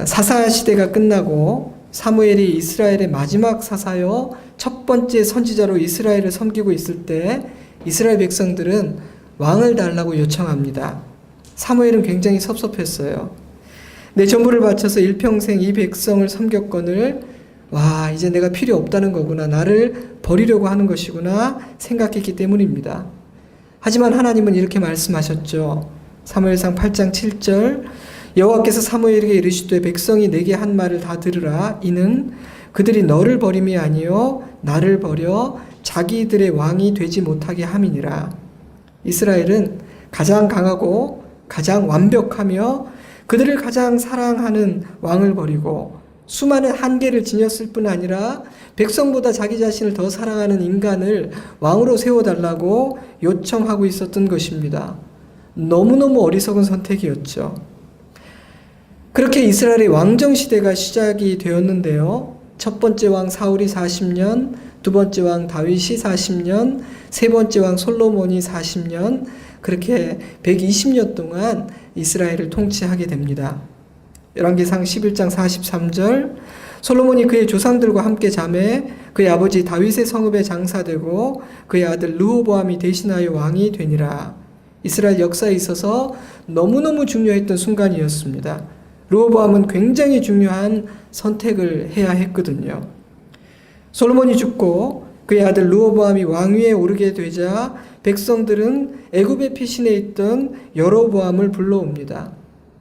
사사 시대가 끝나고 사무엘이 이스라엘의 마지막 사사요 첫 번째 선지자로 이스라엘을 섬기고 있을 때 이스라엘 백성들은 왕을 달라고 요청합니다. 사무엘은 굉장히 섭섭했어요. 내 전부를 바쳐서 일평생 이 백성을 섬겼거늘 와, 이제 내가 필요 없다는 거구나, 나를 버리려고 하는 것이구나 생각했기 때문입니다. 하지만 하나님은 이렇게 말씀하셨죠. 사무엘상 8장 7절, 여호와께서 사무엘에게 이르시되 백성이 내게 한 말을 다 들으라. 이는 그들이 너를 버림이 아니요 나를 버려 자기들의 왕이 되지 못하게 함이니라. 이스라엘은 가장 강하고 가장 완벽하며 그들을 가장 사랑하는 왕을 버리고 수많은 한계를 지녔을 뿐 아니라 백성보다 자기 자신을 더 사랑하는 인간을 왕으로 세워달라고 요청하고 있었던 것입니다. 너무너무 어리석은 선택이었죠. 그렇게 이스라엘의 왕정시대가 시작이 되었는데요. 첫 번째 왕 사울이 40년, 두 번째 왕 다윗이 40년, 세 번째 왕 솔로몬이 40년, 그렇게 120년 동안 이스라엘을 통치하게 됩니다. 열왕기상 11장 43절, 솔로몬이 그의 조상들과 함께 잠에 그의 아버지 다윗의 성읍에 장사되고 그의 아들 르호보암이 대신하여 왕이 되니라. 이스라엘 역사에 있어서 너무너무 중요했던 순간이었습니다. 르호보암은 굉장히 중요한 선택을 해야 했거든요. 솔로몬이 죽고 그의 아들 르호보암이 왕위에 오르게 되자 백성들은 애굽의 피신에 있던 여로보암을 불러옵니다.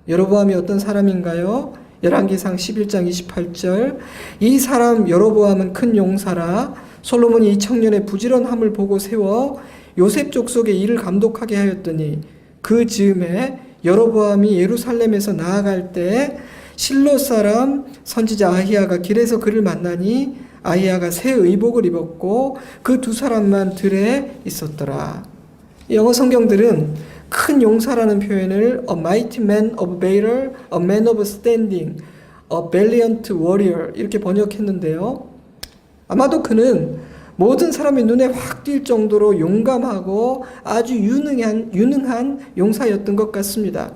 여로보암이 어떤 사람인가요? 열왕기상 11장 28절, 이 사람 여로보암은 큰 용사라. 솔로몬이 이 청년의 부지런함을 보고 세워 요셉 족속의 일을 감독하게 하였더니 그 즈음에 여로보암이 예루살렘에서 나아갈 때 실로 사람 선지자 아히야가 길에서 그를 만나니 아히야가 새 의복을 입었고 그 두 사람만 들에 있었더라. 영어 성경들은 큰 용사라는 표현을 a mighty man of valor, a man of standing, a valiant warrior 이렇게 번역했는데요. 아마도 그는 모든 사람의 눈에 확 띌 정도로 용감하고 아주 유능한 용사였던 것 같습니다.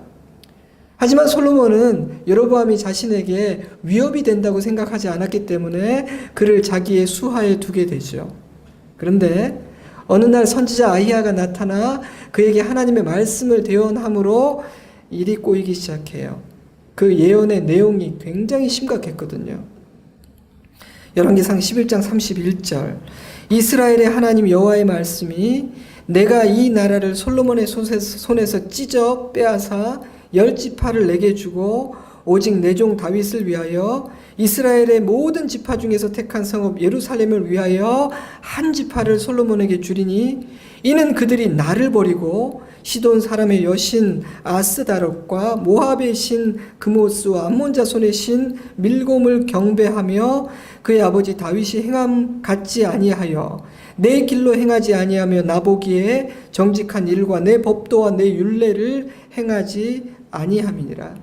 하지만 솔로몬은 여로보암이 자신에게 위협이 된다고 생각하지 않았기 때문에 그를 자기의 수하에 두게 되죠. 그런데 어느 날 선지자 아히야가 나타나 그에게 하나님의 말씀을 대언함으로 일이 꼬이기 시작해요. 그 예언의 내용이 굉장히 심각했거든요. 열왕기상 11장 31절, 이스라엘의 하나님 여호와의 말씀이 내가 이 나라를 솔로몬의 손에서 찢어 빼앗아 10지파를 내게 주고 오직 내 종 다윗을 위하여 이스라엘의 모든 지파 중에서 택한 성읍 예루살렘을 위하여 한 지파를 솔로몬에게 주리니 이는 그들이 나를 버리고 시돈 사람의 여신 아스다롯과 모압의 신 그모스와 암몬 자손의 신 밀곰을 경배하며 그의 아버지 다윗이 행함 같지 아니하여 내 길로 행하지 아니하며 나보기에 정직한 일과 내 법도와 내 율례를 행하지 아니함이니라.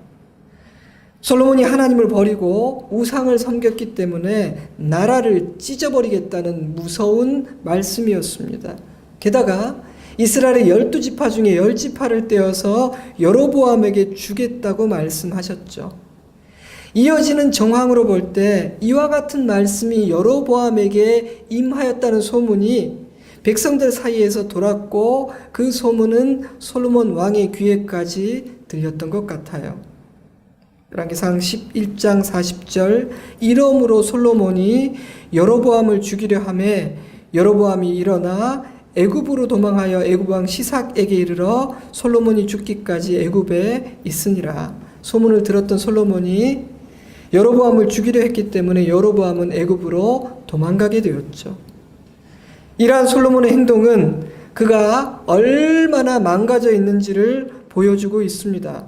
솔로몬이 하나님을 버리고 우상을 섬겼기 때문에 나라를 찢어버리겠다는 무서운 말씀이었습니다. 게다가 이스라엘의 12지파 중에 10지파를 떼어서 여로보암에게 주겠다고 말씀하셨죠. 이어지는 정황으로 볼 때 이와 같은 말씀이 여로보암에게 임하였다는 소문이 백성들 사이에서 돌았고 그 소문은 솔로몬 왕의 귀에까지 들렸던 것 같아요. 열왕기상 11장 40절, 이러므로 솔로몬이 여로보암을 죽이려 하매 여로보암이 일어나 애굽으로 도망하여 애굽 왕 시삭에게 이르러 솔로몬이 죽기까지 애굽에 있으니라. 소문을 들었던 솔로몬이 여로보암을 죽이려 했기 때문에 여로보암은 애굽으로 도망가게 되었죠. 이러한 솔로몬의 행동은 그가 얼마나 망가져 있는지를 보여주고 있습니다.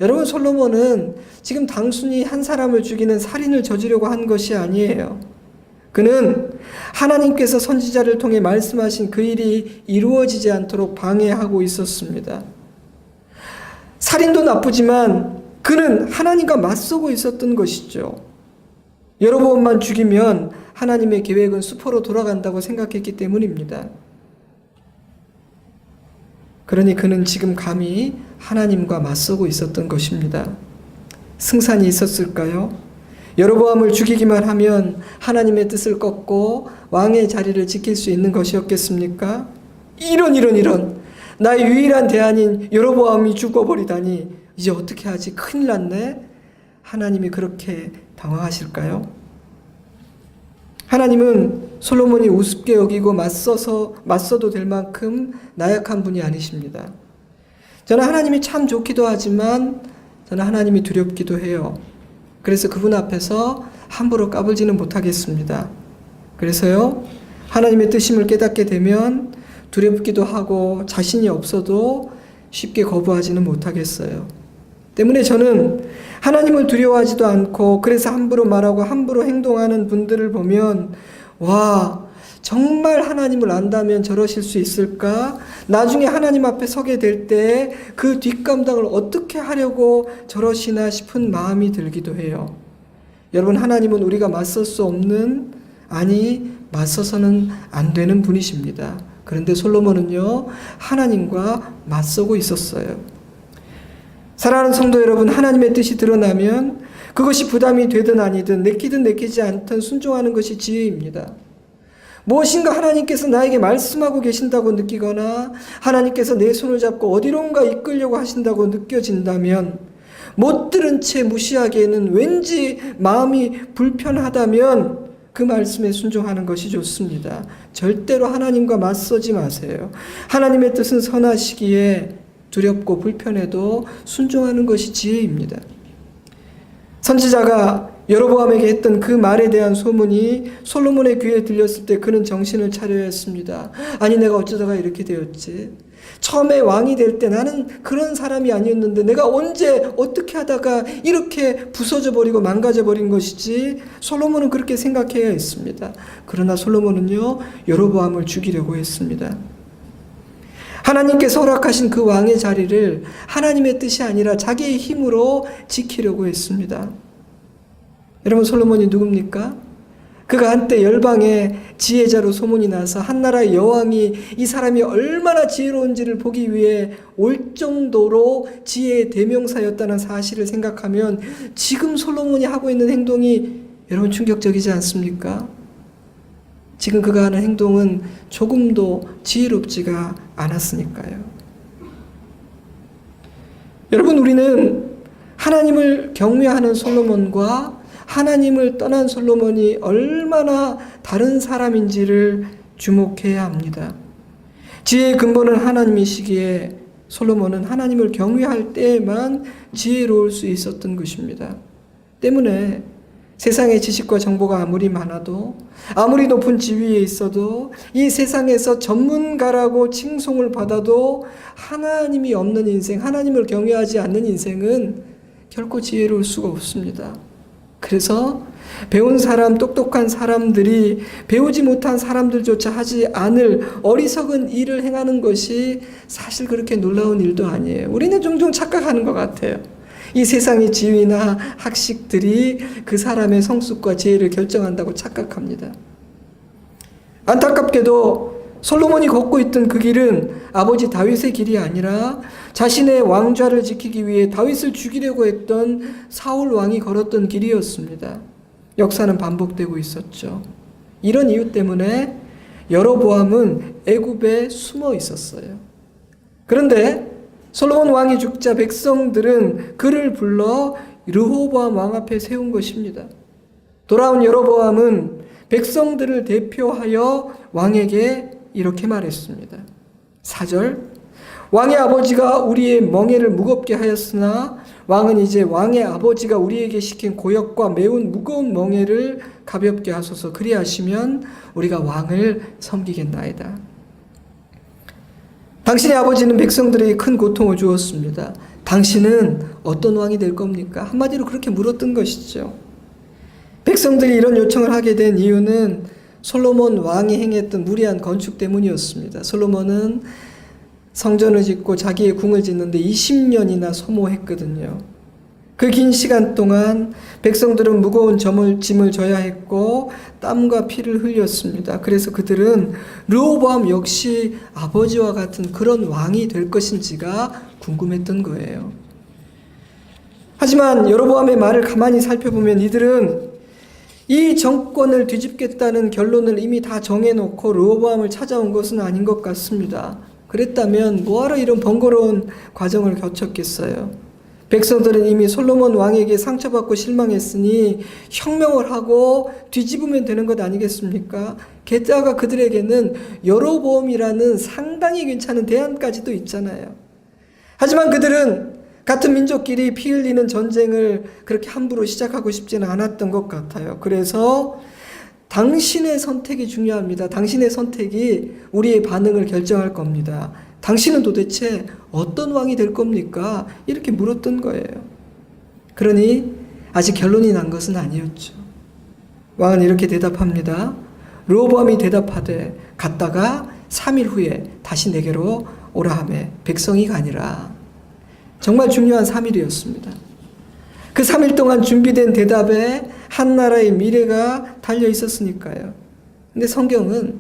여러분, 솔로몬은 지금 단순히 한 사람을 죽이는 살인을 저지르려고 한 것이 아니에요. 그는 하나님께서 선지자를 통해 말씀하신 그 일이 이루어지지 않도록 방해하고 있었습니다. 살인도 나쁘지만 그는 하나님과 맞서고 있었던 것이죠. 여로보암만 죽이면 하나님의 계획은 수포로 돌아간다고 생각했기 때문입니다. 그러니 그는 지금 감히 하나님과 맞서고 있었던 것입니다. 승산이 있었을까요? 여로보암을 죽이기만 하면 하나님의 뜻을 꺾고 왕의 자리를 지킬 수 있는 것이었겠습니까? 이런 나의 유일한 대안인 여로보암이 죽어버리다니 이제 어떻게 하지? 큰일 났네. 하나님이 그렇게 당황하실까요? 하나님은 솔로몬이 우습게 여기고 맞서도 될 만큼 나약한 분이 아니십니다. 저는 하나님이 참 좋기도 하지만 저는 하나님이 두렵기도 해요. 그래서 그분 앞에서 함부로 까불지는 못하겠습니다. 그래서요, 하나님의 뜻임을 깨닫게 되면 두렵기도 하고 자신이 없어도 쉽게 거부하지는 못하겠어요. 때문에 저는 하나님을 두려워하지도 않고 그래서 함부로 말하고 함부로 행동하는 분들을 보면 와, 정말 하나님을 안다면 저러실 수 있을까? 나중에 하나님 앞에 서게 될 때 그 뒷감당을 어떻게 하려고 저러시나 싶은 마음이 들기도 해요. 여러분, 하나님은 우리가 맞설 수 없는, 아니 맞서서는 안 되는 분이십니다. 그런데 솔로몬은요, 하나님과 맞서고 있었어요. 사랑하는 성도 여러분, 하나님의 뜻이 드러나면 그것이 부담이 되든 아니든 내키든 내키지 않든 순종하는 것이 지혜입니다. 무엇인가 하나님께서 나에게 말씀하고 계신다고 느끼거나 하나님께서 내 손을 잡고 어디론가 이끌려고 하신다고 느껴진다면, 못 들은 채 무시하기에는 왠지 마음이 불편하다면 그 말씀에 순종하는 것이 좋습니다. 절대로 하나님과 맞서지 마세요. 하나님의 뜻은 선하시기에 두렵고 불편해도 순종하는 것이 지혜입니다. 선지자가 여로보암에게 했던 그 말에 대한 소문이 솔로몬의 귀에 들렸을 때 그는 정신을 차려야 했습니다. 아니, 내가 어쩌다가 이렇게 되었지? 처음에 왕이 될 때 나는 그런 사람이 아니었는데 내가 언제 어떻게 하다가 이렇게 부서져 버리고 망가져 버린 것이지? 솔로몬은 그렇게 생각해야 했습니다. 그러나 솔로몬은요, 여로보암을 죽이려고 했습니다. 하나님께서 허락하신 그 왕의 자리를 하나님의 뜻이 아니라 자기의 힘으로 지키려고 했습니다. 여러분, 솔로몬이 누굽니까? 그가 한때 열방의 지혜자로 소문이 나서 한나라의 여왕이 이 사람이 얼마나 지혜로운지를 보기 위해 올 정도로 지혜의 대명사였다는 사실을 생각하면 지금 솔로몬이 하고 있는 행동이 여러분 충격적이지 않습니까? 지금 그가 하는 행동은 조금도 지혜롭지가 않았으니까요. 여러분, 우리는 하나님을 경외하는 솔로몬과 하나님을 떠난 솔로몬이 얼마나 다른 사람인지를 주목해야 합니다. 지혜의 근본은 하나님이시기에 솔로몬은 하나님을 경외할 때에만 지혜로울 수 있었던 것입니다. 때문에 세상의 지식과 정보가 아무리 많아도, 아무리 높은 지위에 있어도, 이 세상에서 전문가라고 칭송을 받아도 하나님이 없는 인생, 하나님을 경외하지 않는 인생은 결코 지혜로울 수가 없습니다. 그래서 배운 사람, 똑똑한 사람들이 배우지 못한 사람들조차 하지 않을 어리석은 일을 행하는 것이 사실 그렇게 놀라운 일도 아니에요. 우리는 종종 착각하는 것 같아요. 이 세상의 지위나 학식들이 그 사람의 성숙과 지혜를 결정한다고 착각합니다. 안타깝게도 솔로몬이 걷고 있던 그 길은 아버지 다윗의 길이 아니라 자신의 왕좌를 지키기 위해 다윗을 죽이려고 했던 사울 왕이 걸었던 길이었습니다. 역사는 반복되고 있었죠. 이런 이유 때문에 여로보암은 애굽에 숨어 있었어요. 그런데 솔로몬 왕이 죽자 백성들은 그를 불러 르호보암 왕 앞에 세운 것입니다. 돌아온 여로보암은 백성들을 대표하여 왕에게 이렇게 말했습니다. 4절, 왕의 아버지가 우리의 멍에를 무겁게 하였으나 왕은 이제 왕의 아버지가 우리에게 시킨 고역과 매운 무거운 멍에를 가볍게 하소서. 그리하시면 우리가 왕을 섬기겠나이다. 당신의 아버지는 백성들에게 큰 고통을 주었습니다. 당신은 어떤 왕이 될 겁니까? 한마디로 그렇게 물었던 것이죠. 백성들이 이런 요청을 하게 된 이유는 솔로몬 왕이 행했던 무리한 건축 때문이었습니다. 솔로몬은 성전을 짓고 자기의 궁을 짓는데 20년이나 소모했거든요. 그 긴 시간 동안 백성들은 무거운 짐을 져야 했고 땀과 피를 흘렸습니다. 그래서 그들은 르호보암 역시 아버지와 같은 그런 왕이 될 것인지가 궁금했던 거예요. 하지만 여로보암의 말을 가만히 살펴보면 이들은 이 정권을 뒤집겠다는 결론을 이미 다 정해놓고 르호보암을 찾아온 것은 아닌 것 같습니다. 그랬다면 뭐하러 이런 번거로운 과정을 거쳤겠어요? 백성들은 이미 솔로몬 왕에게 상처받고 실망했으니 혁명을 하고 뒤집으면 되는 것 아니겠습니까? 게다가 그들에게는 여로보암이라는 상당히 괜찮은 대안까지도 있잖아요. 하지만 그들은 같은 민족끼리 피 흘리는 전쟁을 그렇게 함부로 시작하고 싶지는 않았던 것 같아요. 그래서 당신의 선택이 중요합니다. 당신의 선택이 우리의 반응을 결정할 겁니다. 당신은 도대체 어떤 왕이 될 겁니까? 이렇게 물었던 거예요. 그러니 아직 결론이 난 것은 아니었죠. 왕은 이렇게 대답합니다. 르호보암이 대답하되 갔다가 3일 후에 다시 내게로 오라 하매 백성이 가니라. 정말 중요한 3일이었습니다. 그 3일 동안 준비된 대답에 한 나라의 미래가 달려 있었으니까요. 근데 성경은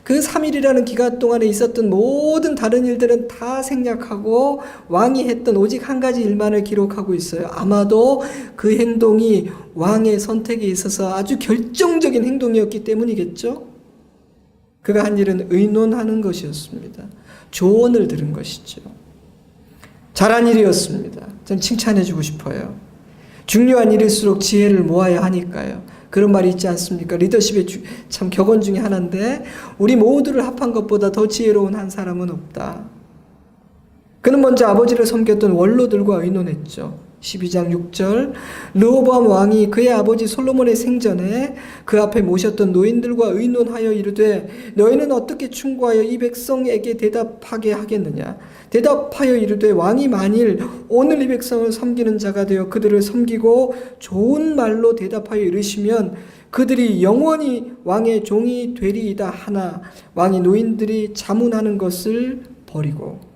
그 3일이라는 기간 동안에 있었던 모든 다른 일들은 다 생략하고 왕이 했던 오직 한 가지 일만을 기록하고 있어요. 아마도 그 행동이 왕의 선택에 있어서 아주 결정적인 행동이었기 때문이겠죠. 그가 한 일은 의논하는 것이었습니다. 조언을 들은 것이죠. 잘한 일이었습니다. 전 칭찬해주고 싶어요. 중요한 일일수록 지혜를 모아야 하니까요. 그런 말이 있지 않습니까? 리더십의 참 격언 중에 하나인데 우리 모두를 합한 것보다 더 지혜로운 한 사람은 없다. 그는 먼저 아버지를 섬겼던 원로들과 의논했죠. 12장 6절 르호보암 왕이 그의 아버지 솔로몬의 생전에 그 앞에 모셨던 노인들과 의논하여 이르되 너희는 어떻게 충고하여 이 백성에게 대답하게 하겠느냐. 대답하여 이르되 왕이 만일 오늘 이 백성을 섬기는 자가 되어 그들을 섬기고 좋은 말로 대답하여 이르시면 그들이 영원히 왕의 종이 되리이다 하나 왕이 노인들이 자문하는 것을 버리고.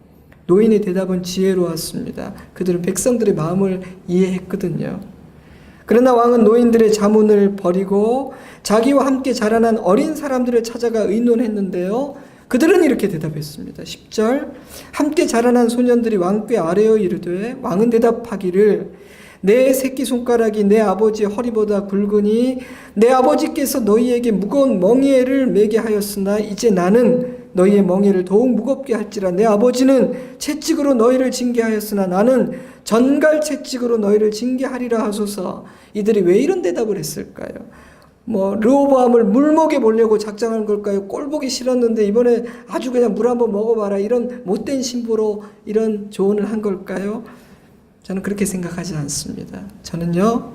노인의 대답은 지혜로웠습니다. 그들은 백성들의 마음을 이해했거든요. 그러나 왕은 노인들의 자문을 버리고 자기와 함께 자라난 어린 사람들을 찾아가 의논했는데요. 그들은 이렇게 대답했습니다. 10절 함께 자라난 소년들이 왕께 아뢰어 이르되 왕은 대답하기를 내 새끼손가락이 내 아버지의 허리보다 굵으니 내 아버지께서 너희에게 무거운 멍에를 매게 하였으나 이제 나는 너희의 멍에를 더욱 무겁게 할지라. 내 아버지는 채찍으로 너희를 징계하였으나 나는 전갈 채찍으로 너희를 징계하리라 하소서. 이들이 왜 이런 대답을 했을까요? 르호보암을 물먹여 보려고 작정한 걸까요? 꼴 보기 싫었는데 이번에 아주 그냥 물 한번 먹어봐라. 이런 못된 신부로 이런 조언을 한 걸까요? 저는 그렇게 생각하지 않습니다. 저는요,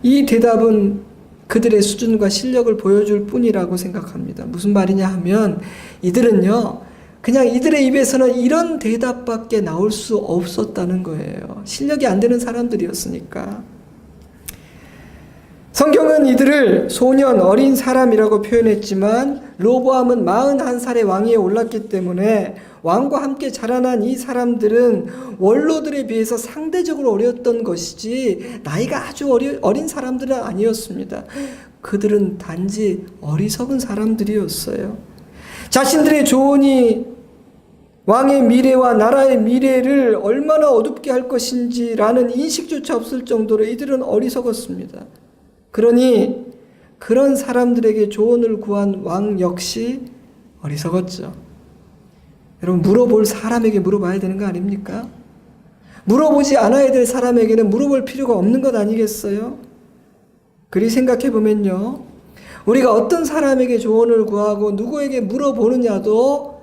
이 대답은 그들의 수준과 실력을 보여줄 뿐이라고 생각합니다. 무슨 말이냐 하면 이들은요, 그냥 이들의 입에서는 이런 대답밖에 나올 수 없었다는 거예요. 실력이 안 되는 사람들이었으니까. 성경은 이들을 소년, 어린 사람이라고 표현했지만 르호보암은 41살의 왕위에 올랐기 때문에 왕과 함께 자라난 이 사람들은 원로들에 비해서 상대적으로 어렸던 것이지 나이가 아주 어린 사람들은 아니었습니다. 그들은 단지 어리석은 사람들이었어요. 자신들의 조언이 왕의 미래와 나라의 미래를 얼마나 어둡게 할 것인지라는 인식조차 없을 정도로 이들은 어리석었습니다. 그러니 그런 사람들에게 조언을 구한 왕 역시 어리석었죠. 여러분, 물어볼 사람에게 물어봐야 되는 거 아닙니까? 물어보지 않아야 될 사람에게는 물어볼 필요가 없는 것 아니겠어요? 그리 생각해 보면요, 우리가 어떤 사람에게 조언을 구하고 누구에게 물어보느냐도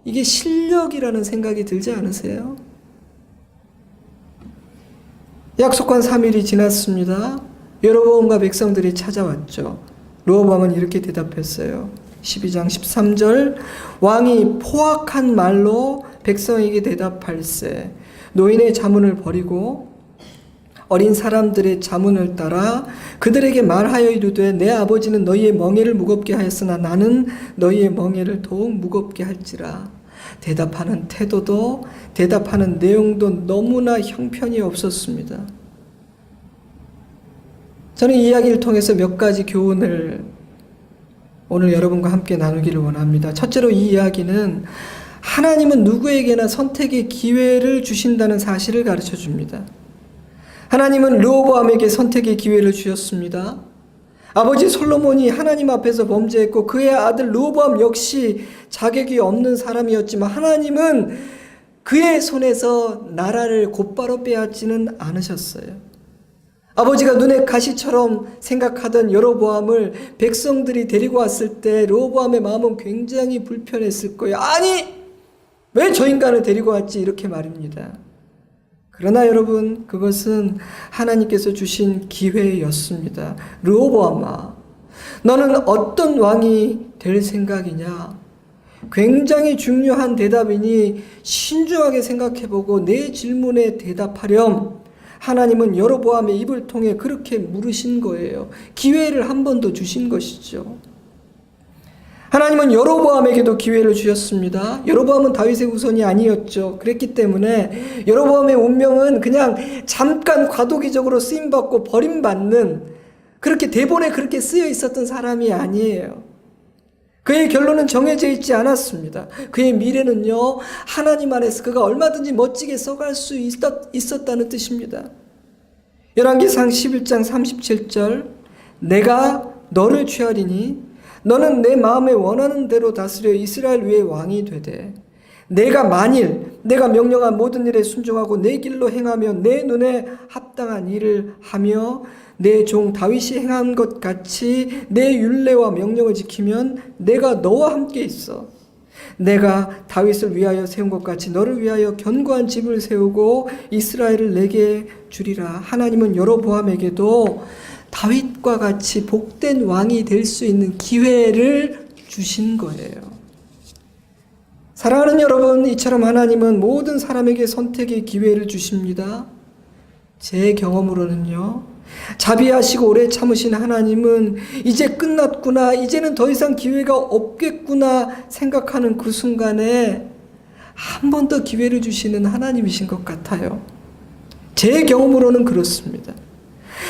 이게 실력이라는 생각이 들지 않으세요? 약속한 3일이 지났습니다. 여로보암과 백성들이 찾아왔죠. 르호보암은 이렇게 대답했어요. 12장 13절 왕이 포악한 말로 백성에게 대답할세 노인의 자문을 버리고 어린 사람들의 자문을 따라 그들에게 말하여 이르되 내 아버지는 너희의 멍에를 무겁게 하였으나 나는 너희의 멍에를 더욱 무겁게 할지라. 대답하는 태도도 대답하는 내용도 너무나 형편이 없었습니다. 저는 이 이야기를 통해서 몇 가지 교훈을 오늘 여러분과 함께 나누기를 원합니다. 첫째로 이 이야기는 하나님은 누구에게나 선택의 기회를 주신다는 사실을 가르쳐 줍니다. 하나님은 르호보암에게 선택의 기회를 주셨습니다. 아버지 솔로몬이 하나님 앞에서 범죄했고 그의 아들 르호보암 역시 자격이 없는 사람이었지만 하나님은 그의 손에서 나라를 곧바로 빼앗지는 않으셨어요. 아버지가 눈에 가시처럼 생각하던 여로보암을 백성들이 데리고 왔을 때 르호보암의 마음은 굉장히 불편했을 거예요. 아니, 왜 저 인간을 데리고 왔지? 이렇게 말입니다. 그러나 여러분, 그것은 하나님께서 주신 기회였습니다. 르호보암아, 너는 어떤 왕이 될 생각이냐? 굉장히 중요한 대답이니 신중하게 생각해보고 내 질문에 대답하렴. 하나님은 여로보암의 입을 통해 그렇게 물으신 거예요. 기회를 한 번 더 주신 것이죠. 하나님은 여로보암에게도 기회를 주셨습니다. 여로보암은 다윗의 후손이 아니었죠. 그랬기 때문에 여로보암의 운명은 그냥 잠깐 과도기적으로 쓰임받고 버림받는, 그렇게 대본에 그렇게 쓰여 있었던 사람이 아니에요. 그의 결론은 정해져 있지 않았습니다. 그의 미래는요, 하나님 안에서 그가 얼마든지 멋지게 써갈 수 있었다는 뜻입니다. 열왕기상 11장 37절, 내가 너를 취하리니 너는 내 마음에 원하는 대로 다스려 이스라엘 위에 왕이 되되 내가 만일 내가 명령한 모든 일에 순종하고 내 길로 행하며 내 눈에 합당한 일을 하며 내 종 다윗이 행한 것 같이 내 율례와 명령을 지키면 내가 너와 함께 있어. 내가 다윗을 위하여 세운 것 같이 너를 위하여 견고한 집을 세우고 이스라엘을 내게 주리라. 하나님은 여로보암에게도 다윗과 같이 복된 왕이 될 수 있는 기회를 주신 거예요. 사랑하는 여러분, 이처럼 하나님은 모든 사람에게 선택의 기회를 주십니다. 제 경험으로는요, 자비하시고 오래 참으신 하나님은 이제 끝났구나, 이제는 더 이상 기회가 없겠구나 생각하는 그 순간에 한 번 더 기회를 주시는 하나님이신 것 같아요. 제 경험으로는 그렇습니다.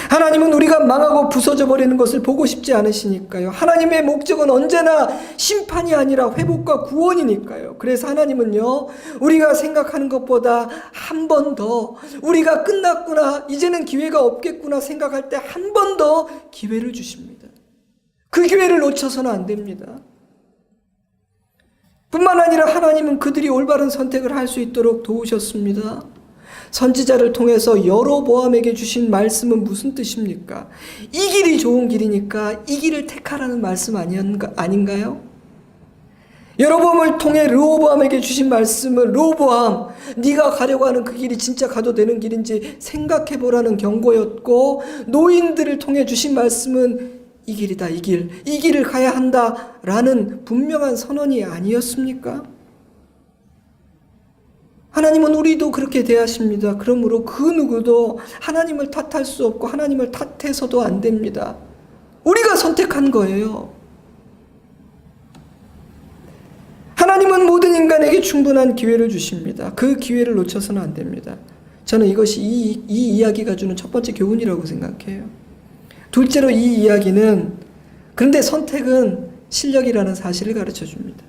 하나님은 우리가 망하고 부서져 버리는 것을 보고 싶지 않으시니까요. 하나님의 목적은 언제나 심판이 아니라 회복과 구원이니까요. 그래서 하나님은요, 우리가 생각하는 것보다 한 번 더, 우리가 끝났구나, 이제는 기회가 없겠구나 생각할 때 한 번 더 기회를 주십니다. 그 기회를 놓쳐서는 안 됩니다. 뿐만 아니라 하나님은 그들이 올바른 선택을 할 수 있도록 도우셨습니다. 선지자를 통해서 여로보암에게 주신 말씀은 무슨 뜻입니까? 이 길이 좋은 길이니까 이 길을 택하라는 말씀 아닌가요? 여로보암을 통해 르호보암에게 주신 말씀은 르호보암, 네가 가려고 하는 그 길이 진짜 가도 되는 길인지 생각해보라는 경고였고, 노인들을 통해 주신 말씀은 이 길이다, 이 길을 가야 한다라는 분명한 선언이 아니었습니까? 하나님은 우리도 그렇게 대하십니다. 그러므로 그 누구도 하나님을 탓할 수 없고 하나님을 탓해서도 안 됩니다. 우리가 선택한 거예요. 하나님은 모든 인간에게 충분한 기회를 주십니다. 그 기회를 놓쳐서는 안 됩니다. 저는 이것이 이 이야기가 주는 첫 번째 교훈이라고 생각해요. 둘째로 이 이야기는, 그런데 선택은 실력이라는 사실을 가르쳐 줍니다.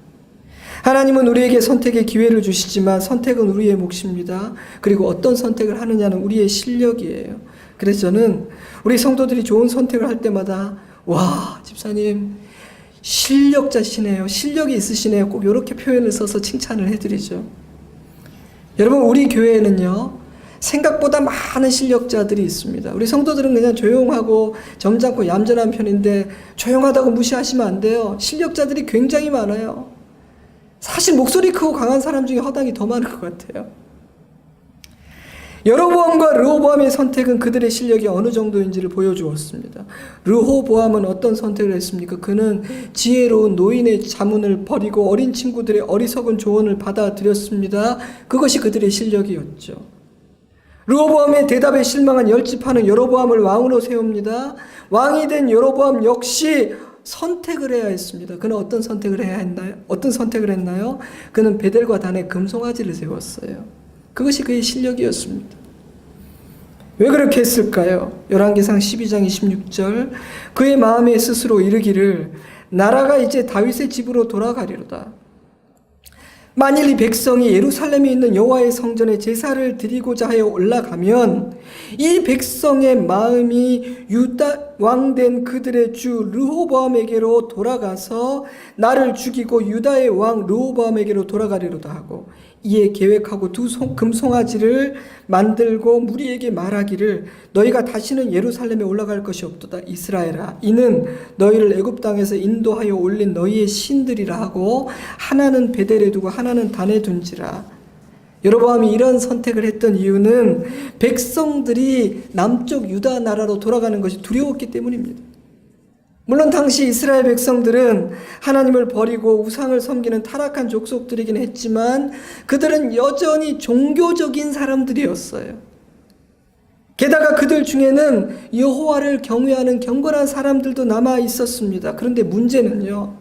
하나님은 우리에게 선택의 기회를 주시지만 선택은 우리의 몫입니다. 그리고 어떤 선택을 하느냐는 우리의 실력이에요. 그래서 저는 우리 성도들이 좋은 선택을 할 때마다, 와, 집사님 실력자시네요, 실력이 있으시네요, 꼭 이렇게 표현을 써서 칭찬을 해드리죠. 여러분, 우리 교회에는요, 생각보다 많은 실력자들이 있습니다. 우리 성도들은 그냥 조용하고 점잖고 얌전한 편인데 조용하다고 무시하시면 안 돼요. 실력자들이 굉장히 많아요. 사실 목소리 크고 강한 사람 중에 허당이 더 많을 것 같아요. 여로보암과 르호보암의 선택은 그들의 실력이 어느 정도인지를 보여주었습니다. 르호보암은 어떤 선택을 했습니까? 그는 지혜로운 노인의 자문을 버리고 어린 친구들의 어리석은 조언을 받아들였습니다. 그것이 그들의 실력이었죠. 르호보암의 대답에 실망한 열지파는 여로보암을 왕으로 세웁니다. 왕이 된 여로보암 역시 선택을 해야 했습니다. 그는 어떤 선택을 해야 했나요? 어떤 선택을 했나요? 그는 베델과 단에 금송아지를 세웠어요. 그것이 그의 실력이었습니다. 왜 그렇게 했을까요? 열왕기상 12장 26절, 그의 마음에 스스로 이르기를 나라가 이제 다윗의 집으로 돌아가리로다. 만일 이 백성이 예루살렘에 있는 여호와의 성전에 제사를 드리고자 하여 올라가면 이 백성의 마음이 유다 왕된 그들의 주 르호보암에게로 돌아가서 나를 죽이고 유다의 왕 르호보암에게로 돌아가리로다 하고, 이에 계획하고 두 금송아지를 만들고 무리에게 말하기를 너희가 다시는 예루살렘에 올라갈 것이 없도다. 이스라엘아, 이는 너희를 애굽 땅에서 인도하여 올린 너희의 신들이라 하고 하나는 베델에 두고 하나는 단에 둔지라. 여로보암이 이런 선택을 했던 이유는 백성들이 남쪽 유다 나라로 돌아가는 것이 두려웠기 때문입니다. 물론 당시 이스라엘 백성들은 하나님을 버리고 우상을 섬기는 타락한 족속들이긴 했지만 그들은 여전히 종교적인 사람들이었어요. 게다가 그들 중에는 여호와를 경외하는 경건한 사람들도 남아 있었습니다. 그런데 문제는요,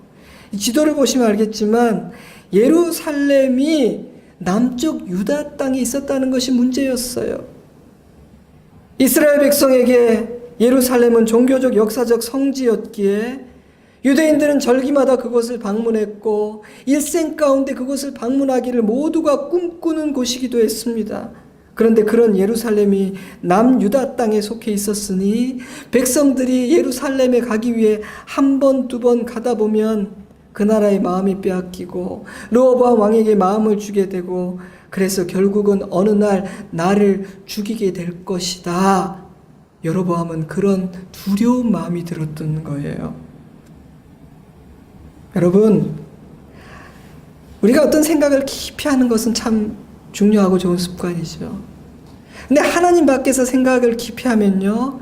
지도를 보시면 알겠지만 예루살렘이 남쪽 유다 땅에 있었다는 것이 문제였어요. 이스라엘 백성에게 예루살렘은 종교적 역사적 성지였기에 유대인들은 절기마다 그곳을 방문했고 일생 가운데 그곳을 방문하기를 모두가 꿈꾸는 곳이기도 했습니다. 그런데 그런 예루살렘이 남유다 땅에 속해 있었으니 백성들이 예루살렘에 가기 위해 한 번, 두 번 가다 보면 그 나라의 마음이 빼앗기고 르호보암 왕에게 마음을 주게 되고, 그래서 결국은 어느 날 나를 죽이게 될 것이다. 여로보암은 그런 두려운 마음이 들었던 거예요. 여러분, 우리가 어떤 생각을 깊이 하는 것은 참 중요하고 좋은 습관이죠. 근데 하나님 밖에서 생각을 깊이 하면요,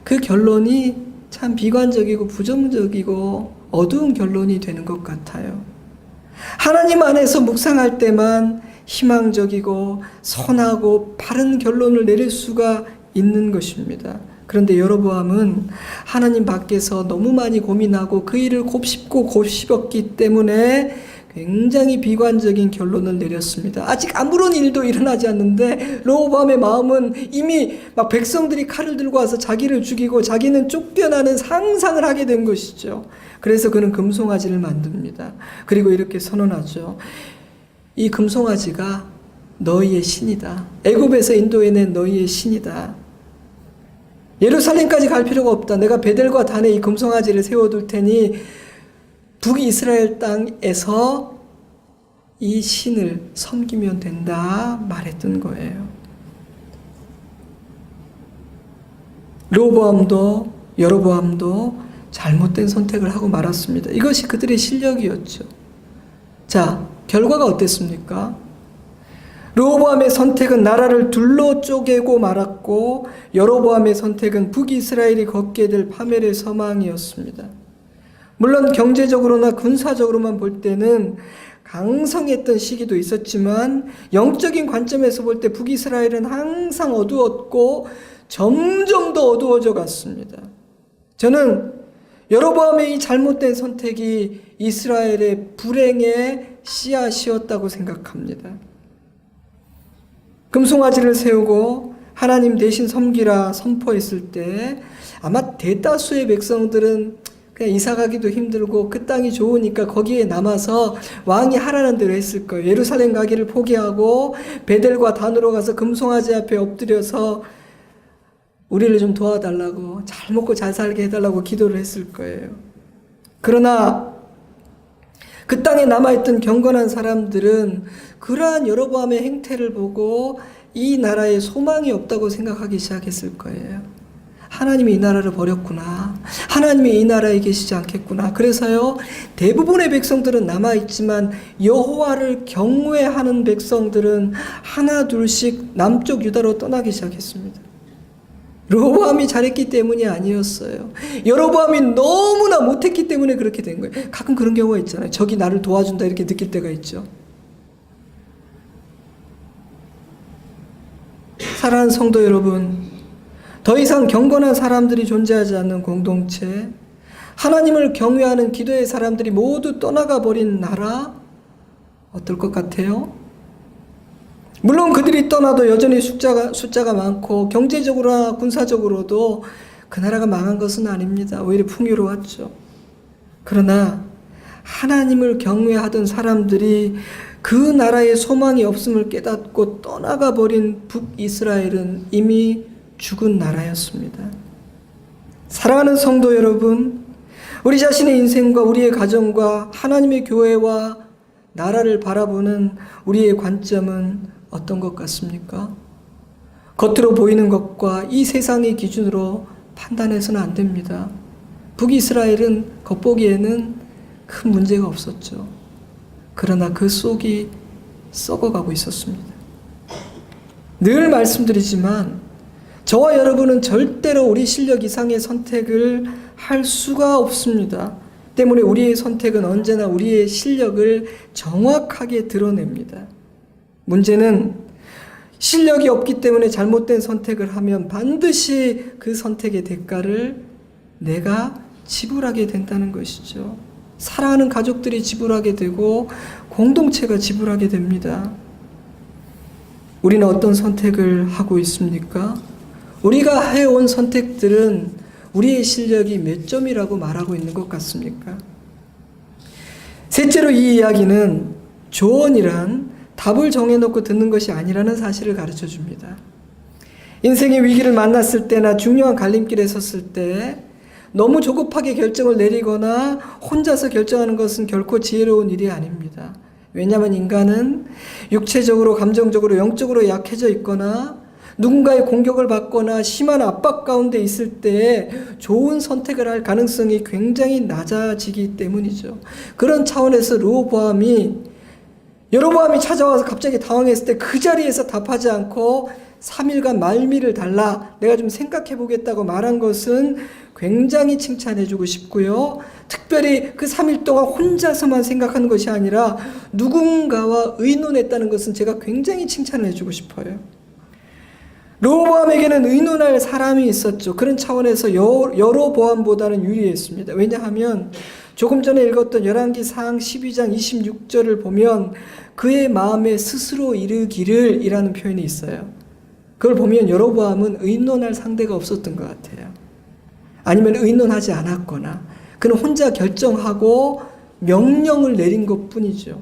그 결론이 참 비관적이고 부정적이고 어두운 결론이 되는 것 같아요. 하나님 안에서 묵상할 때만 희망적이고 선하고 바른 결론을 내릴 수가 있는 것입니다. 그런데 여로보암은 하나님 밖에서 너무 많이 고민하고 그 일을 곱씹고 곱씹었기 때문에 굉장히 비관적인 결론을 내렸습니다. 아직 아무런 일도 일어나지 않는데 르호보암의 마음은 이미 막 백성들이 칼을 들고 와서 자기를 죽이고 자기는 쫓겨나는 상상을 하게 된 것이죠. 그래서 그는 금송아지를 만듭니다. 그리고 이렇게 선언하죠. 이 금송아지가 너희의 신이다. 애굽에서 인도해낸 너희의 신이다. 예루살렘까지 갈 필요가 없다. 내가 베델과 단에 이 금송아지를 세워둘 테니 북이스라엘 땅에서 이 신을 섬기면 된다 말했던 거예요. 르호보암도 여로보암도 잘못된 선택을 하고 말았습니다. 이것이 그들의 실력이었죠. 자, 결과가 어땠습니까? 르호보암의 선택은 나라를 둘로 쪼개고 말았고 여로보암의 선택은 북이스라엘이 걷게 될 파멸의 서망이었습니다. 물론 경제적으로나 군사적으로만 볼 때는 강성했던 시기도 있었지만 영적인 관점에서 볼 때 북이스라엘은 항상 어두웠고 점점 더 어두워져 갔습니다. 저는 여로보암의 이 잘못된 선택이 이스라엘의 불행의 씨앗이었다고 생각합니다. 금송아지를 세우고 하나님 대신 섬기라 선포했을 때 아마 대다수의 백성들은 그냥 이사가기도 힘들고 그 땅이 좋으니까 거기에 남아서 왕이 하라는 대로 했을 거예요. 예루살렘 가기를 포기하고 베델과 단으로 가서 금송아지 앞에 엎드려서 우리를 좀 도와달라고, 잘 먹고 잘 살게 해달라고 기도를 했을 거예요. 그러나 그 땅에 남아있던 경건한 사람들은 그러한 여로보암의 행태를 보고 이 나라에 소망이 없다고 생각하기 시작했을 거예요. 하나님이 이 나라를 버렸구나. 하나님이 이 나라에 계시지 않겠구나. 그래서요, 대부분의 백성들은 남아있지만 여호와를 경외하는 백성들은 하나 둘씩 남쪽 유다로 떠나기 시작했습니다. 르호보암이 잘했기 때문이 아니었어요. 여로보암이 너무나 못했기 때문에 그렇게 된 거예요. 가끔 그런 경우가 있잖아요. 적이 나를 도와준다 이렇게 느낄 때가 있죠. 사랑하는 성도 여러분, 더 이상 경건한 사람들이 존재하지 않는 공동체, 하나님을 경외하는 기도의 사람들이 모두 떠나가 버린 나라, 어떨 것 같아요? 물론 그들이 떠나도 여전히 숫자가 많고 경제적으로나 군사적으로도 그 나라가 망한 것은 아닙니다. 오히려 풍요로웠죠. 그러나 하나님을 경외하던 사람들이 그 나라에 소망이 없음을 깨닫고 떠나가 버린 북이스라엘은 이미 죽은 나라였습니다. 사랑하는 성도 여러분, 우리 자신의 인생과 우리의 가정과 하나님의 교회와 나라를 바라보는 우리의 관점은 어떤 것 같습니까? 겉으로 보이는 것과 이 세상의 기준으로 판단해서는 안 됩니다. 북이스라엘은 겉보기에는 큰 문제가 없었죠. 그러나 그 속이 썩어가고 있었습니다. 늘 말씀드리지만 저와 여러분은 절대로 우리 실력 이상의 선택을 할 수가 없습니다. 때문에 우리의 선택은 언제나 우리의 실력을 정확하게 드러냅니다. 문제는 실력이 없기 때문에 잘못된 선택을 하면 반드시 그 선택의 대가를 내가 지불하게 된다는 것이죠. 사랑하는 가족들이 지불하게 되고 공동체가 지불하게 됩니다. 우리는 어떤 선택을 하고 있습니까? 우리가 해온 선택들은 우리의 실력이 몇 점이라고 말하고 있는 것 같습니까? 셋째로 이 이야기는 조언이란 답을 정해놓고 듣는 것이 아니라는 사실을 가르쳐 줍니다. 인생의 위기를 만났을 때나 중요한 갈림길에 섰을 때 너무 조급하게 결정을 내리거나 혼자서 결정하는 것은 결코 지혜로운 일이 아닙니다. 왜냐하면 인간은 육체적으로, 감정적으로, 영적으로 약해져 있거나 누군가의 공격을 받거나 심한 압박 가운데 있을 때 좋은 선택을 할 가능성이 굉장히 낮아지기 때문이죠. 그런 차원에서 여로보암이 찾아와서 갑자기 당황했을 때 그 자리에서 답하지 않고 3일간 말미를 달라, 내가 좀 생각해 보겠다고 말한 것은 굉장히 칭찬해주고 싶고요. 특별히 그 3일 동안 혼자서만 생각하는 것이 아니라 누군가와 의논했다는 것은 제가 굉장히 칭찬을 해주고 싶어요. 르호보암에게는 의논할 사람이 있었죠. 그런 차원에서 여로보암보다는 유리했습니다. 왜냐하면 조금 전에 읽었던 열왕기상 12장 26절을 보면 그의 마음에 스스로 이르기를 이라는 표현이 있어요. 그걸 보면 여로보암은 의논할 상대가 없었던 것 같아요. 아니면 의논하지 않았거나 그는 혼자 결정하고 명령을 내린 것뿐이죠.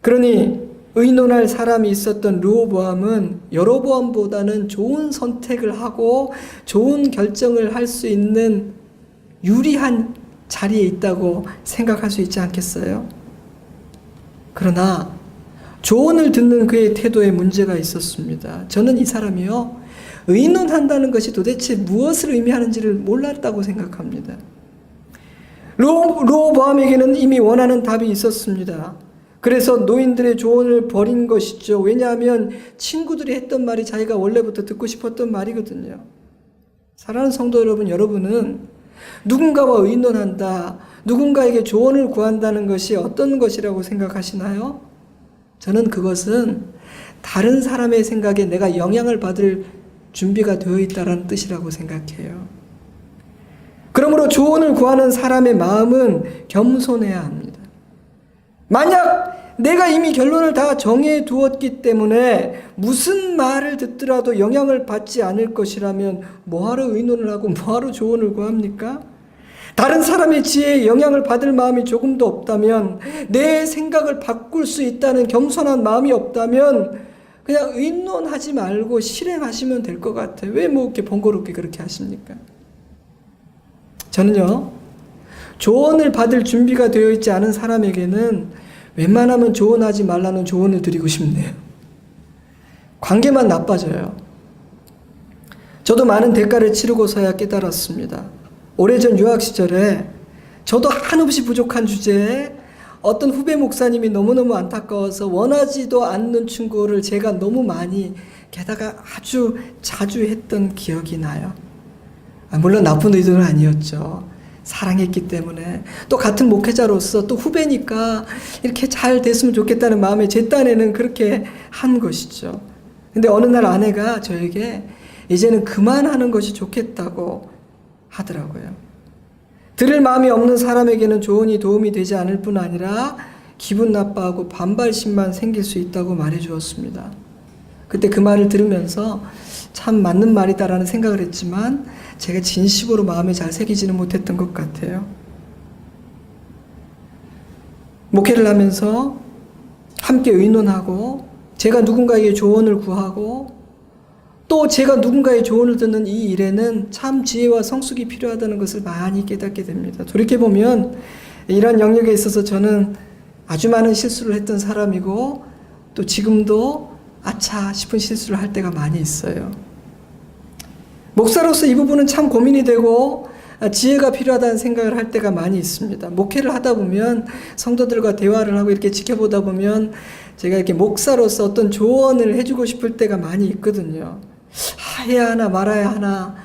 그러니 의논할 사람이 있었던 르호보암은 여로보암보다는 좋은 선택을 하고 좋은 결정을 할 수 있는 유리한 자리에 있다고 생각할 수 있지 않겠어요? 그러나 조언을 듣는 그의 태도에 문제가 있었습니다. 저는 이 사람이요, 의논한다는 것이 도대체 무엇을 의미하는지를 몰랐다고 생각합니다. 르호보암에게는 이미 원하는 답이 있었습니다. 그래서 노인들의 조언을 버린 것이죠. 왜냐하면 친구들이 했던 말이 자기가 원래부터 듣고 싶었던 말이거든요. 사랑하는 성도 여러분, 여러분은 누군가와 의논한다, 누군가에게 조언을 구한다는 것이 어떤 것이라고 생각하시나요? 저는 그것은 다른 사람의 생각에 내가 영향을 받을 준비가 되어 있다는 뜻이라고 생각해요. 그러므로 조언을 구하는 사람의 마음은 겸손해야 합니다. 만약 내가 이미 결론을 다 정해 두었기 때문에 무슨 말을 듣더라도 영향을 받지 않을 것이라면 뭐하러 의논을 하고 뭐하러 조언을 구합니까? 다른 사람의 지혜에 영향을 받을 마음이 조금도 없다면, 내 생각을 바꿀 수 있다는 겸손한 마음이 없다면 그냥 의논하지 말고 실행하시면 될 것 같아요. 왜 뭐 이렇게 번거롭게 그렇게 하십니까? 저는요, 조언을 받을 준비가 되어 있지 않은 사람에게는 웬만하면 조언하지 말라는 조언을 드리고 싶네요. 관계만 나빠져요. 저도 많은 대가를 치르고서야 깨달았습니다. 오래전 유학 시절에 저도 한없이 부족한 주제에 어떤 후배 목사님이 너무너무 안타까워서 원하지도 않는 충고를 제가 너무 많이, 게다가 아주 자주 했던 기억이 나요. 물론 나쁜 의도는 아니었죠. 사랑했기 때문에, 또 같은 목회자로서 또 후배니까 이렇게 잘 됐으면 좋겠다는 마음에 제 딴에는 그렇게 한 것이죠. 근데 어느 날 아내가 저에게 이제는 그만하는 것이 좋겠다고 하더라고요. 들을 마음이 없는 사람에게는 조언이 도움이 되지 않을 뿐 아니라 기분 나빠하고 반발심만 생길 수 있다고 말해 주었습니다. 그때 그 말을 들으면서 참 맞는 말이다라는 생각을 했지만 제가 진심으로 마음에 잘 새기지는 못했던 것 같아요. 목회를 하면서 함께 의논하고 제가 누군가에게 조언을 구하고 또 제가 누군가의 조언을 듣는 이 일에는 참 지혜와 성숙이 필요하다는 것을 많이 깨닫게 됩니다. 돌이켜보면 이런 영역에 있어서 저는 아주 많은 실수를 했던 사람이고 또 지금도 아차 싶은 실수를 할 때가 많이 있어요. 목사로서 이 부분은 참 고민이 되고 지혜가 필요하다는 생각을 할 때가 많이 있습니다. 목회를 하다 보면 성도들과 대화를 하고 이렇게 지켜보다 보면 제가 이렇게 목사로서 어떤 조언을 해주고 싶을 때가 많이 있거든요. 해야 하나 말아야 하나.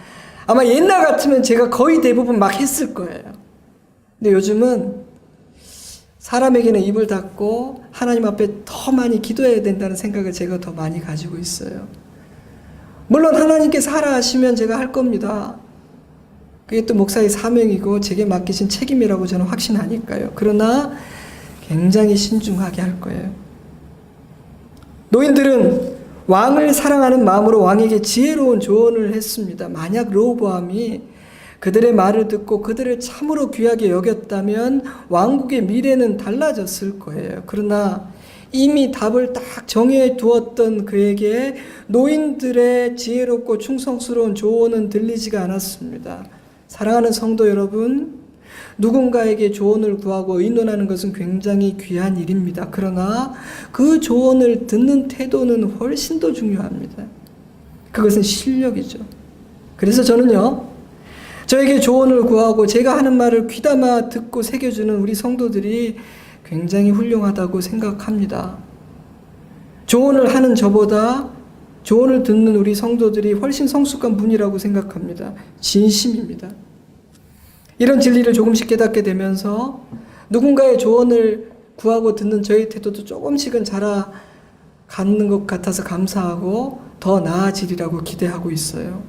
아마 옛날 같으면 제가 거의 대부분 막 했을 거예요. 근데 요즘은 사람에게는 입을 닫고 하나님 앞에 더 많이 기도해야 된다는 생각을 제가 더 많이 가지고 있어요. 물론 하나님께서 하라 하시면 제가 할 겁니다. 그게 또 목사의 사명이고 제게 맡기신 책임이라고 저는 확신하니까요. 그러나 굉장히 신중하게 할 거예요. 노인들은 왕을 사랑하는 마음으로 왕에게 지혜로운 조언을 했습니다. 만약 르호보암이 그들의 말을 듣고 그들을 참으로 귀하게 여겼다면 왕국의 미래는 달라졌을 거예요. 그러나 이미 답을 딱 정해 두었던 그에게 노인들의 지혜롭고 충성스러운 조언은 들리지가 않았습니다. 사랑하는 성도 여러분, 누군가에게 조언을 구하고 의논하는 것은 굉장히 귀한 일입니다. 그러나 그 조언을 듣는 태도는 훨씬 더 중요합니다. 그것은 실력이죠. 그래서 저는요, 저에게 조언을 구하고 제가 하는 말을 귀담아 듣고 새겨주는 우리 성도들이 굉장히 훌륭하다고 생각합니다. 조언을 하는 저보다 조언을 듣는 우리 성도들이 훨씬 성숙한 분이라고 생각합니다. 진심입니다. 이런 진리를 조금씩 깨닫게 되면서 누군가의 조언을 구하고 듣는 저의 태도도 조금씩은 자라가는 것 같아서 감사하고 더 나아지리라고 기대하고 있어요.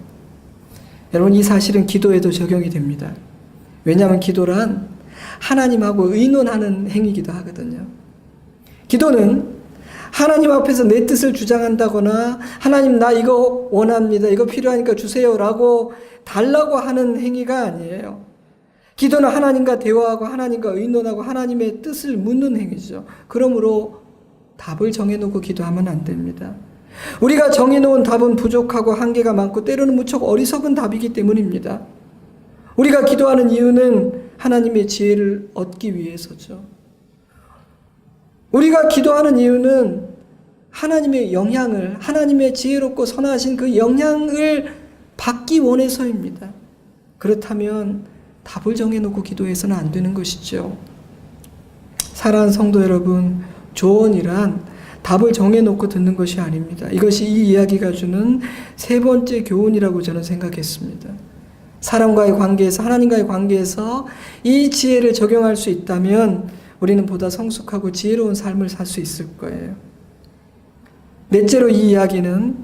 여러분, 이 사실은 기도에도 적용이 됩니다. 왜냐하면 기도란 하나님하고 의논하는 행위이기도 하거든요. 기도는 하나님 앞에서 내 뜻을 주장한다거나 하나님 나 이거 원합니다. 이거 필요하니까 주세요라고 달라고 하는 행위가 아니에요. 기도는 하나님과 대화하고 하나님과 의논하고 하나님의 뜻을 묻는 행위죠. 그러므로 답을 정해놓고 기도하면 안 됩니다. 우리가 정해놓은 답은 부족하고 한계가 많고 때로는 무척 어리석은 답이기 때문입니다. 우리가 기도하는 이유는 하나님의 지혜를 얻기 위해서죠. 우리가 기도하는 이유는 하나님의 영향을, 하나님의 지혜롭고 선하신 그 영향을 받기 원해서입니다. 그렇다면 답을 정해놓고 기도해서는 안 되는 것이죠. 사랑하는 성도 여러분, 조언이란 답을 정해놓고 듣는 것이 아닙니다. 이것이 이 이야기가 주는 세 번째 교훈이라고 저는 생각했습니다. 사람과의 관계에서, 하나님과의 관계에서 이 지혜를 적용할 수 있다면 우리는 보다 성숙하고 지혜로운 삶을 살 수 있을 거예요. 넷째로 이 이야기는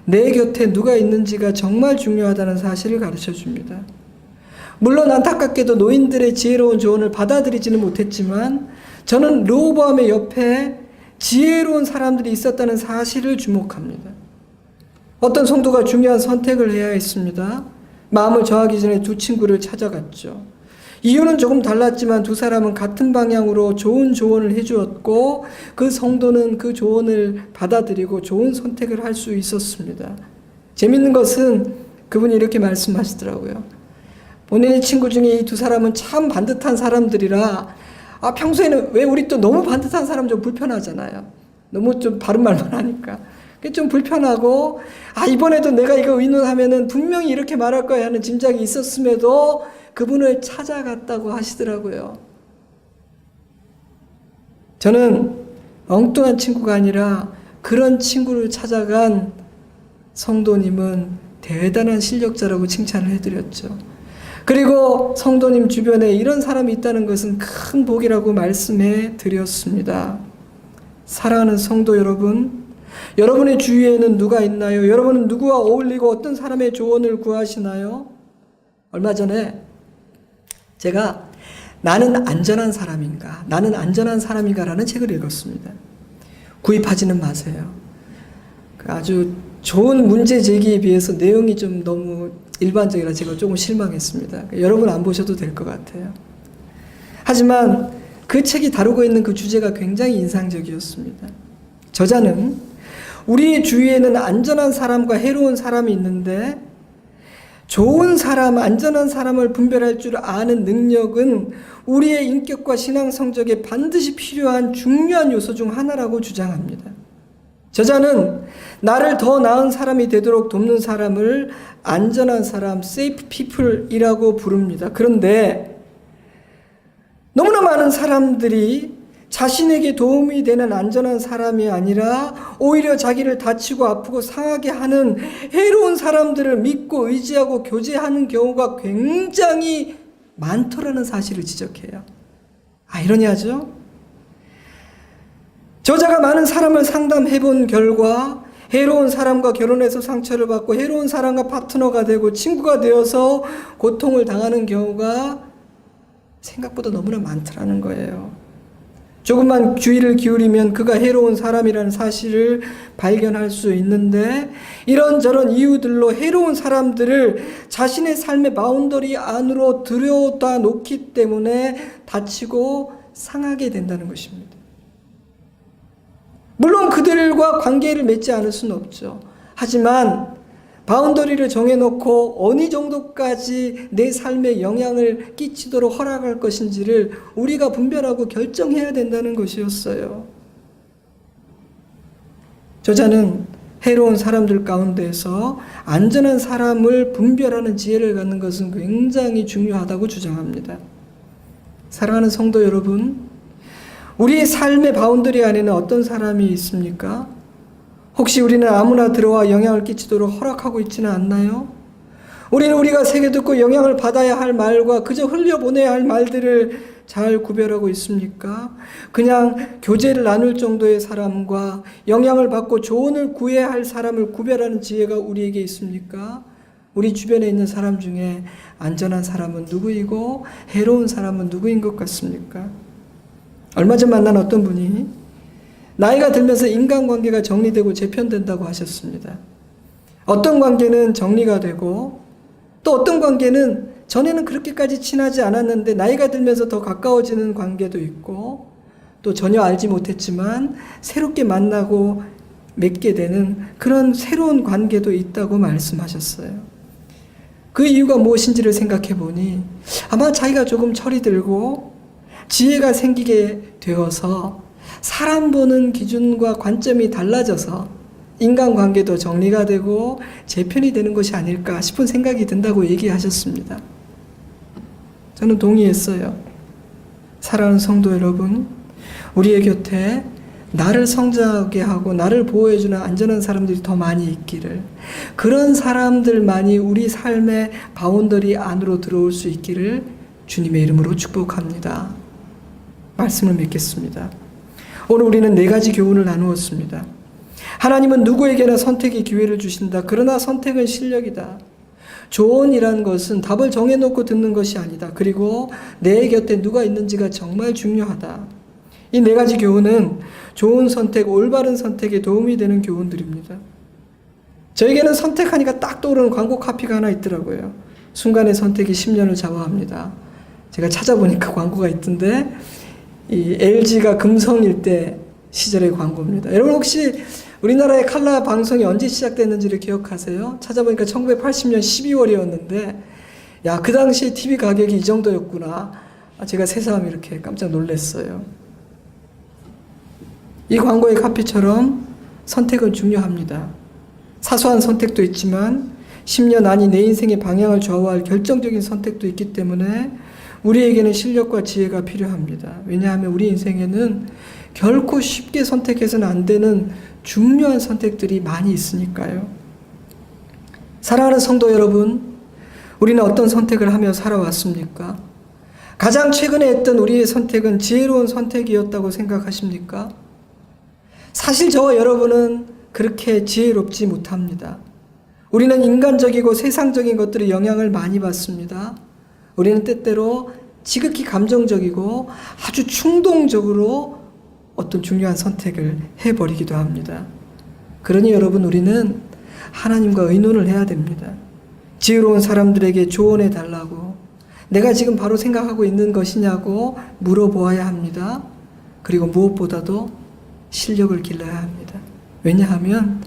내 곁에 누가 있는지가 정말 중요하다는 사실을 가르쳐 줍니다. 물론 안타깝게도 노인들의 지혜로운 조언을 받아들이지는 못했지만 저는 르호보암의 옆에 지혜로운 사람들이 있었다는 사실을 주목합니다. 어떤 성도가 중요한 선택을 해야 했습니다. 마음을 정하기 전에 두 친구를 찾아갔죠. 이유는 조금 달랐지만 두 사람은 같은 방향으로 좋은 조언을 해주었고 그 성도는 그 조언을 받아들이고 좋은 선택을 할 수 있었습니다. 재밌는 것은 그분이 이렇게 말씀하시더라고요. 본인의 친구 중에 이 두 사람은 참 반듯한 사람들이라 평소에는 왜 우리 또 너무 반듯한 사람 좀 불편하잖아요. 너무 좀 바른 말만 하니까. 그게 좀 불편하고 이번에도 내가 이거 의논하면은 분명히 이렇게 말할 거야 하는 짐작이 있었음에도 그분을 찾아갔다고 하시더라고요. 저는 엉뚱한 친구가 아니라 그런 친구를 찾아간 성도님은 대단한 실력자라고 칭찬을 해드렸죠. 그리고 성도님 주변에 이런 사람이 있다는 것은 큰 복이라고 말씀해 드렸습니다. 사랑하는 성도 여러분, 여러분의 주위에는 누가 있나요? 여러분은 누구와 어울리고 어떤 사람의 조언을 구하시나요? 얼마 전에 제가 나는 안전한 사람인가? 나는 안전한 사람인가라는 책을 읽었습니다. 구입하지는 마세요. 아주 좋은 문제 제기에 비해서 내용이 좀 너무 일반적이라 제가 조금 실망했습니다. 여러분 안 보셔도 될 것 같아요. 하지만 그 책이 다루고 있는 그 주제가 굉장히 인상적이었습니다. 저자는 우리 주위에는 안전한 사람과 해로운 사람이 있는데 좋은 사람, 안전한 사람을 분별할 줄 아는 능력은 우리의 인격과 신앙 성적에 반드시 필요한 중요한 요소 중 하나라고 주장합니다. 저자는 나를 더 나은 사람이 되도록 돕는 사람을 안전한 사람, safe people이라고 부릅니다. 그런데 너무나 많은 사람들이 자신에게 도움이 되는 안전한 사람이 아니라 오히려 자기를 다치고 아프고 상하게 하는 해로운 사람들을 믿고 의지하고 교제하는 경우가 굉장히 많더라는 사실을 지적해요. 아이러니하죠? 저자가 많은 사람을 상담해 본 결과 해로운 사람과 결혼해서 상처를 받고 해로운 사람과 파트너가 되고 친구가 되어서 고통을 당하는 경우가 생각보다 너무나 많더라는 거예요. 조금만 주의를 기울이면 그가 해로운 사람이라는 사실을 발견할 수 있는데 이런저런 이유들로 해로운 사람들을 자신의 삶의 바운더리 안으로 들여다 놓기 때문에 다치고 상하게 된다는 것입니다. 물론 그들과 관계를 맺지 않을 수는 없죠. 하지만 바운더리를 정해놓고 어느 정도까지 내 삶에 영향을 끼치도록 허락할 것인지를 우리가 분별하고 결정해야 된다는 것이었어요. 저자는 해로운 사람들 가운데서 안전한 사람을 분별하는 지혜를 갖는 것은 굉장히 중요하다고 주장합니다. 사랑하는 성도 여러분, 우리의 삶의 바운더리 안에는 어떤 사람이 있습니까? 혹시 우리는 아무나 들어와 영향을 끼치도록 허락하고 있지는 않나요? 우리는 우리가 새겨 듣고 영향을 받아야 할 말과 그저 흘려보내야 할 말들을 잘 구별하고 있습니까? 그냥 교제를 나눌 정도의 사람과 영향을 받고 조언을 구해야 할 사람을 구별하는 지혜가 우리에게 있습니까? 우리 주변에 있는 사람 중에 안전한 사람은 누구이고 해로운 사람은 누구인 것 같습니까? 얼마 전 만난 어떤 분이 나이가 들면서 인간관계가 정리되고 재편된다고 하셨습니다. 어떤 관계는 정리가 되고 또 어떤 관계는 전에는 그렇게까지 친하지 않았는데 나이가 들면서 더 가까워지는 관계도 있고 또 전혀 알지 못했지만 새롭게 만나고 맺게 되는 그런 새로운 관계도 있다고 말씀하셨어요. 그 이유가 무엇인지를 생각해 보니 아마 자기가 조금 철이 들고 지혜가 생기게 되어서 사람 보는 기준과 관점이 달라져서 인간관계도 정리가 되고 재편이 되는 것이 아닐까 싶은 생각이 든다고 얘기하셨습니다. 저는 동의했어요. 사랑하는 성도 여러분, 우리의 곁에 나를 성장하게 하고 나를 보호해주는 안전한 사람들이 더 많이 있기를, 그런 사람들만이 우리 삶의 바운더리 안으로 들어올 수 있기를 주님의 이름으로 축복합니다. 말씀을 맺겠습니다. 오늘 우리는 4가지 교훈을 나누었습니다. 하나님은 누구에게나 선택의 기회를 주신다. 그러나 선택은 실력이다. 조언이라는 것은 답을 정해놓고 듣는 것이 아니다. 그리고 내 곁에 누가 있는지가 정말 중요하다. 이 4가지 교훈은 좋은 선택, 올바른 선택에 도움이 되는 교훈들입니다. 저에게는 선택하니까 딱 떠오르는 광고 카피가 하나 있더라고요. 순간의 선택이 10년을 좌우합니다. 제가 찾아보니까 광고가 있던데 이 LG가 금성일대 시절의 광고입니다. 여러분 혹시 우리나라의 칼라 방송이 언제 시작됐는지를 기억하세요? 찾아보니까 1980년 12월이었는데 야, 그 당시에 TV 가격이 이 정도였구나. 제가 새삼 이렇게 깜짝 놀랐어요. 이 광고의 카피처럼 선택은 중요합니다. 사소한 선택도 있지만 10년 안이 내 인생의 방향을 좌우할 결정적인 선택도 있기 때문에 우리에게는 실력과 지혜가 필요합니다. 왜냐하면 우리 인생에는 결코 쉽게 선택해서는 안 되는 중요한 선택들이 많이 있으니까요. 사랑하는 성도 여러분, 우리는 어떤 선택을 하며 살아왔습니까? 가장 최근에 했던 우리의 선택은 지혜로운 선택이었다고 생각하십니까? 사실 저와 여러분은 그렇게 지혜롭지 못합니다. 우리는 인간적이고 세상적인 것들에 영향을 많이 받습니다. 우리는 때때로 지극히 감정적이고 아주 충동적으로 어떤 중요한 선택을 해버리기도 합니다. 그러니 여러분, 우리는 하나님과 의논을 해야 됩니다. 지혜로운 사람들에게 조언해 달라고, 내가 지금 바로 생각하고 있는 것이냐고 물어보아야 합니다. 그리고 무엇보다도 실력을 길러야 합니다. 왜냐하면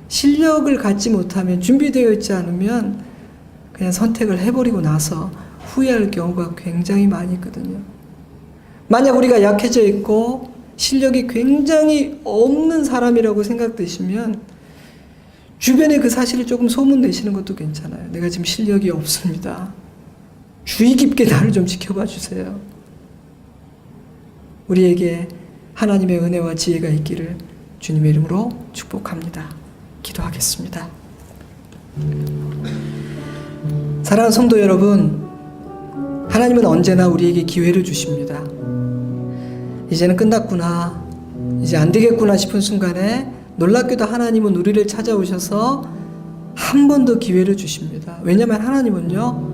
실력을 갖지 못하면, 준비되어 있지 않으면 그냥 선택을 해버리고 나서 후회할 경우가 굉장히 많이 있거든요. 만약 우리가 약해져 있고 실력이 굉장히 없는 사람이라고 생각되시면 주변에 그 사실을 조금 소문내시는 것도 괜찮아요. 내가 지금 실력이 없습니다. 주의 깊게 나를 좀 지켜봐 주세요. 우리에게 하나님의 은혜와 지혜가 있기를 주님의 이름으로 축복합니다. 기도하겠습니다. 사랑하는 성도 여러분, 하나님은 언제나 우리에게 기회를 주십니다. 이제는 끝났구나, 이제 안 되겠구나 싶은 순간에 놀랍게도 하나님은 우리를 찾아오셔서 한 번 더 기회를 주십니다. 왜냐하면 하나님은요,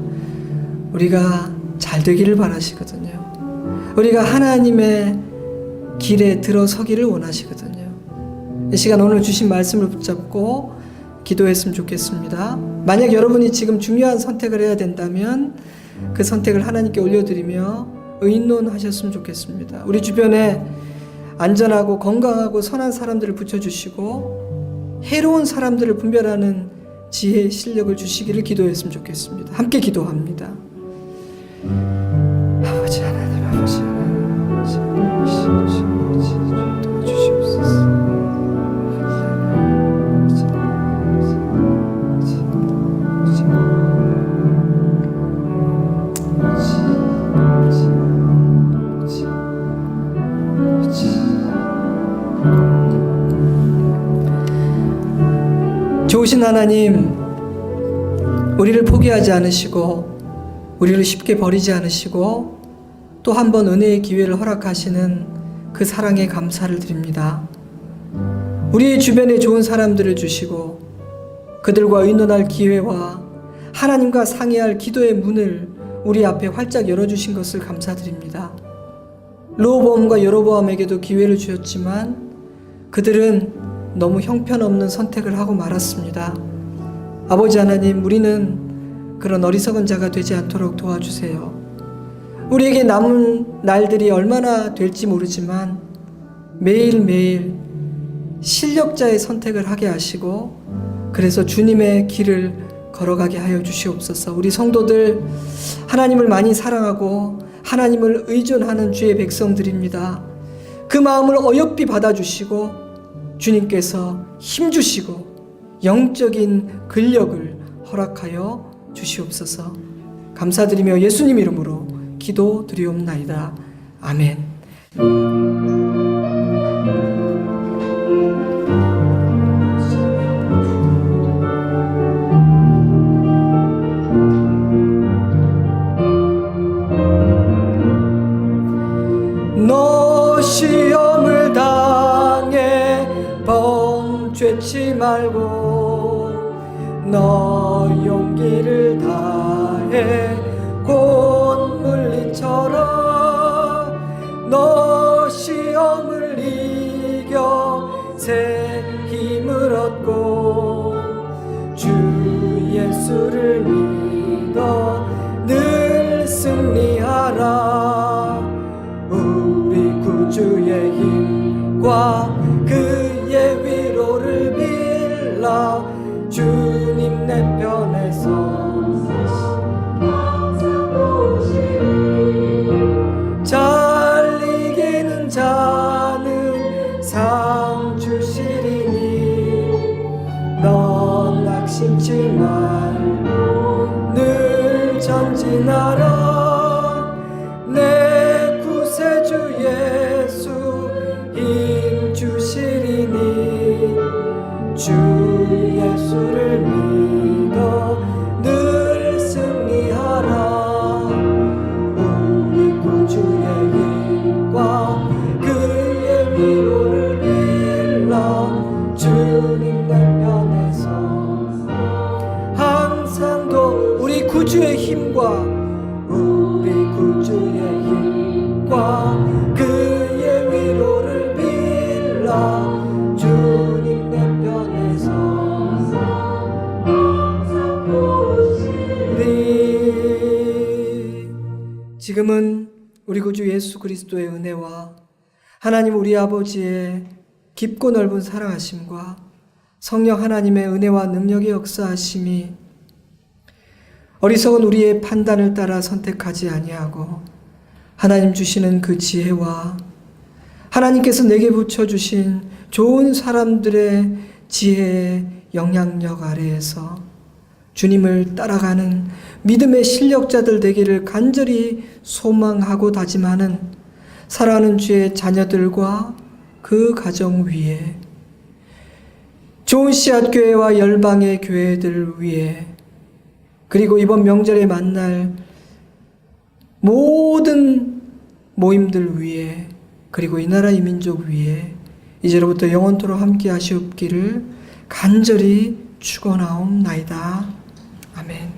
우리가 잘 되기를 바라시거든요. 우리가 하나님의 길에 들어서기를 원하시거든요. 이 시간 오늘 주신 말씀을 붙잡고 기도했으면 좋겠습니다. 만약 여러분이 지금 중요한 선택을 해야 된다면 그 선택을 하나님께 올려드리며 의논하셨으면 좋겠습니다. 우리 주변에 안전하고 건강하고 선한 사람들을 붙여주시고 해로운 사람들을 분별하는 지혜, 실력을 주시기를 기도했으면 좋겠습니다. 함께 기도합니다. 아버지 하나님, 아버지 하나님, 도와주시옵소서. 좋으신 하나님, 우리를 포기하지 않으시고 우리를 쉽게 버리지 않으시고 또 한 번 은혜의 기회를 허락하시는 그 사랑에 감사를 드립니다. 우리의 주변에 좋은 사람들을 주시고 그들과 의논할 기회와 하나님과 상의할 기도의 문을 우리 앞에 활짝 열어주신 것을 감사드립니다. 르호보암과 여로보암에게도 기회를 주셨지만 그들은 너무 형편없는 선택을 하고 말았습니다. 아버지 하나님, 우리는 그런 어리석은 자가 되지 않도록 도와주세요. 우리에게 남은 날들이 얼마나 될지 모르지만 매일매일 실력자의 선택을 하게 하시고 그래서 주님의 길을 걸어가게 하여 주시옵소서. 우리 성도들 하나님을 많이 사랑하고 하나님을 의존하는 주의 백성들입니다. 그 마음을 어여삐 받아주시고 주님께서 힘주시고 영적인 근력을 허락하여 주시옵소서. 감사드리며 예수님 이름으로 기도드리옵나이다. 아멘. 너 시험을 당해 범죄치 말고 너 용기를 다해 곧 물리쳐라. 너 시험을 이겨 새 힘을 얻고 주 예수를 믿어 늘 승리하라. 우리 구주의 힘과 그의 위로를 빌라. 주님 내 편에서 잘 이기는 자는 상 주시리니 넌 낙심치 말고 늘 전진하라. 내 구세주 예수 힘 주시리니 주 예수를 믿어 늘 승리하라. 우리 구주의 힘과 그의 위로를 빌라. 주님 내 편에서 항상도 우리 구주의 힘과 우리 구주의 힘과 그의 위로를 빌라. 주님 내 편에서 우리 지금은 우리 구주 예수 그리스도의 은혜와 하나님 우리 아버지의 깊고 넓은 사랑하심과 성령 하나님의 은혜와 능력의 역사하심이 어리석은 우리의 판단을 따라 선택하지 아니하고 하나님 주시는 그 지혜와 하나님께서 내게 붙여주신 좋은 사람들의 지혜의 영향력 아래에서 주님을 따라가는 믿음의 실력자들 되기를 간절히 소망하고 다짐하는 사랑하는 주의 자녀들과 그 가정 위에 좋은 씨앗 교회와 열방의 교회들 위에 그리고 이번 명절에 만날 모든 모임들 위에 그리고 이 나라 이 민족 위에 이제로부터 영원토록 함께 하시옵기를 간절히 축원하옵나이다. 아멘.